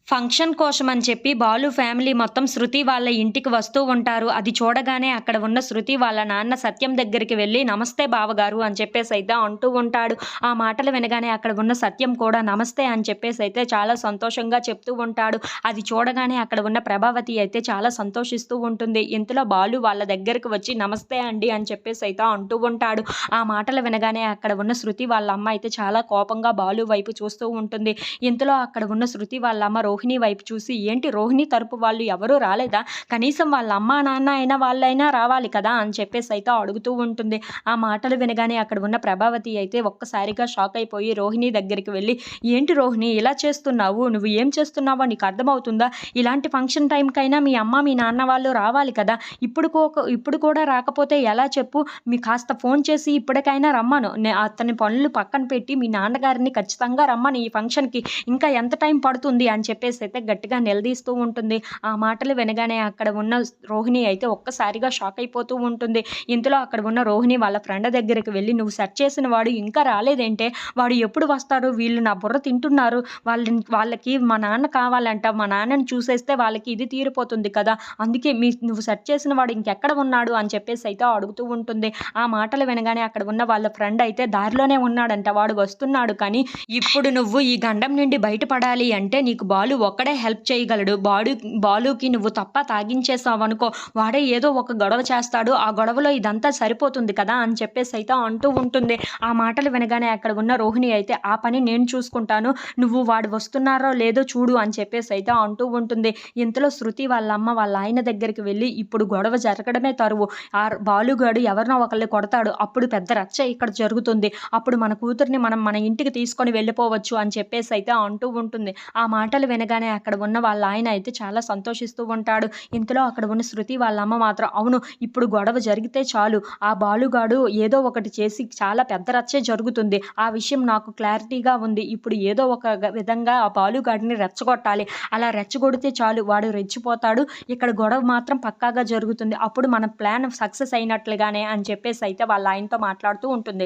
Function కోసమని చెప్పి Balu family మొత్తం శృతి వాళ్ళ ఇంటికి వస్తూ ఉంటారు. అది చూడగానే అక్కడ ఉన్న శృతి వాళ్ళ నాన్న సత్యం దగ్గరికి వెళ్లి "నమస్తే బావగారు" అని చెప్పేసైతే అంటూ ఉంటాడు. ఆ మాటలు వినగానే అక్కడ ఉన్న సత్యం కూడా "నమస్తే" అని చెప్పేసైతే చాలా సంతోషంగా చెప్తూ ఉంటాడు. అది చూడగానే అక్కడ ఉన్న ప్రభావతి అయితే చాలా సంతోషిస్తూ ఉంటుంది. ఇంతలో బాలు వాళ్ళ దగ్గరికి వచ్చి "నమస్తే అండి" అని చెప్పేసైతే అంటూ ఉంటాడు. ఆ మాటలు వినగానే అక్కడ ఉన్న శృతి వాళ్ళ అమ్మ అయితే చాలా కోపంగా బాలు వైపు చూస్తూ ఉంటుంది. ఇంతలో అక్కడ ఉన్న శృతి వాళ్ళ అమ్మ రోహిణి వైపు చూసి, "ఏంటి రోహిణి తరపు వాళ్ళు ఎవరూ రాలేదా? కనీసం వాళ్ళ అమ్మా, నాన్న అయినా వాళ్ళైనా రావాలి కదా!" అని చెప్పేసైతే అడుగుతూ ఉంటుంది. ఆ మాటలు వినగానే అక్కడ ఉన్న ప్రభావతి అయితే ఒక్కసారిగా షాక్ అయిపోయి రోహిణి దగ్గరికి వెళ్ళి, "ఏంటి రోహిణి ఇలా చేస్తున్నావు? నువ్వు ఏం చేస్తున్నావో నీకు అర్థమవుతుందా? ఇలాంటి ఫంక్షన్ టైంకైనా మీ అమ్మ, మీ నాన్న వాళ్ళు రావాలి కదా! ఇప్పుడు కూడా రాకపోతే ఎలా చెప్పు? కాస్త ఫోన్ చేసి ఇప్పటికైనా రమ్మను. అతని పనులు పక్కన పెట్టి మీ నాన్నగారిని ఖచ్చితంగా రమ్మను ఈ ఫంక్షన్‌కి. ఇంకా ఎంత టైం పడుతుంది?" అని చెప్పేసైతే గట్టిగా నిలదీస్తూ ఉంటుంది. ఆ మాటలు వినగానే అక్కడ ఉన్న రోహిణి అయితే ఒక్కసారిగా షాక్ అయిపోతూ ఉంటుంది. ఇంతలో అక్కడ ఉన్న రోహిణి వాళ్ళ ఫ్రెండ్ దగ్గరికి వెళ్లి, "నువ్వు సెట్ చేసిన వాడు ఇంకా రాలేదేంటే? వాడు ఎప్పుడు వస్తాడు? వీళ్ళు నా బుర్ర తింటున్నారు. వాళ్ళకి మా నాన్న కావాలంట. మా నాన్నని చూసేస్తే వాళ్ళకి ఇది తీరిపోతుంది కదా! అందుకే నువ్వు సెట్ చేసిన వాడు ఇంకెక్కడ ఉన్నాడు?" అని చెప్పేసైతే అడుగుతూ ఉంటుంది. ఆ మాటలు వినగానే అక్కడ ఉన్న వాళ్ళ ఫ్రెండ్ అయితే, "దారిలోనే ఉన్నాడంట. వాడు వస్తున్నాడు. కానీ ఇప్పుడు నువ్వు ఈ గండం నుండి బయటపడాలి అంటే నీకు బాలు ఒక్కడే హెల్ప్ చేయగలడు. బాలుకి నువ్వు తప్ప తాగించేసావనుకో, వాడే ఏదో ఒక గొడవ చేస్తాడు. ఆ గొడవలో ఇదంతా సరిపోతుంది కదా!" అని చెప్పేసైతే అంటూ ఉంటుంది. ఆ మాటలు వినగానే అక్కడ ఉన్న రోహిణి అయితే, "ఆ పని నేను చూసుకుంటాను. నువ్వు వాడు వస్తున్నారో లేదో చూడు" అని చెప్పేసైతే అంటూ ఉంటుంది. ఇంతలో శృతి వాళ్ళ అమ్మ వాళ్ళ ఆయన దగ్గరికి వెళ్ళి, "ఇప్పుడు గొడవ జరగడమే తరువు. బాలుగాడు ఎవరినో ఒకళ్ళని కొడతాడు. అప్పుడు పెద్ద రచ్చ ఇక్కడ జరుగుతుంది. అప్పుడు మన కూతుర్ని మనం మన ఇంటికి తీసుకొని వెళ్ళిపోవచ్చు" అని చెప్పేసైతే అంటూ ఉంటుంది. ఆ మాటలు వినగానే అక్కడ ఉన్న వాళ్ళ ఆయన అయితే చాలా సంతోషిస్తూ ఉంటాడు. ఇంతలో అక్కడ ఉన్న శృతి వాళ్ళ అమ్మ మాత్రం, "అవును, ఇప్పుడు గొడవ జరిగితే చాలు. ఆ బాలుగాడు ఏదో ఒకటి చేసి చాలా పెద్ద రచ్చే జరుగుతుంది. ఆ విషయం నాకు క్లారిటీగా ఉంది. ఇప్పుడు ఏదో ఒక విధంగా ఆ బాలుగాడిని రెచ్చగొట్టాలి. అలా రెచ్చగొడితే చాలు, వాడు రెచ్చిపోతాడు. ఇక్కడ గొడవ మాత్రం పక్కాగా జరుగుతుంది. అప్పుడు మన ప్లాన్ సక్సెస్ అయినట్లుగానే" అని చెప్పేసైతే వాళ్ళ ఆయనతో మాట్లాడుతూ ఉంటుంది.